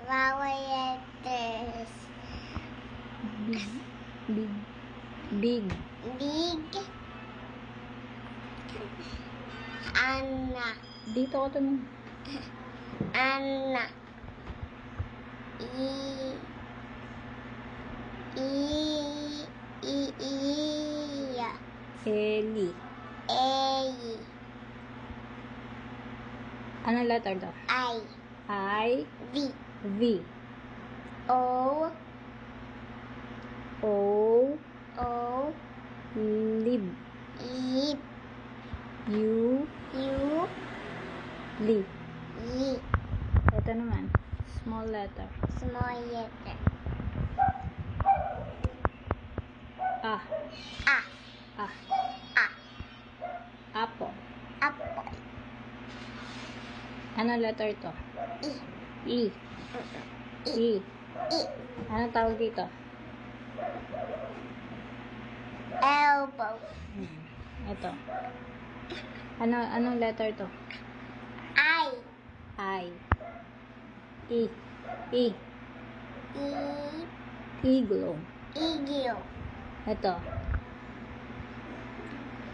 Vowel letters. Big. Big. Big. Anna. Dito ko tumingin. Anna. Iya. Eli. A. Anong letter to? I. I. V. V. O. O. O. Lib. Lip. U. U. Li. Y. Ito naman. Small letter. Small letter. Ah. A. Ah. A. Apple. Apple. Anong letter to? I. E. E. I. Anong tawag dito? Elbow. Ito. Anong letter to? I. I. E. E. E. Igloo. Eagle. Ito.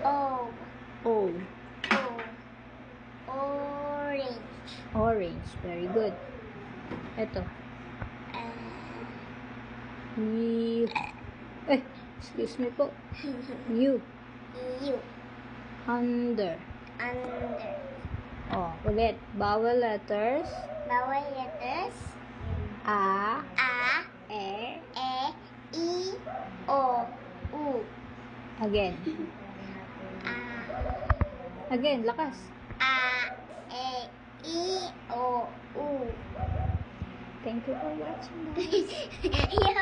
O. O. O. Orange. Orange. Very good. Ito. U. Excuse me po. U. U. Under. Under. Oh, ulit. Vowel letters. Vowel letters. A. A. E. E. I. O. U. Again. A. Again, lakas. A. E. I. O. U. Thank you for watching. Yo,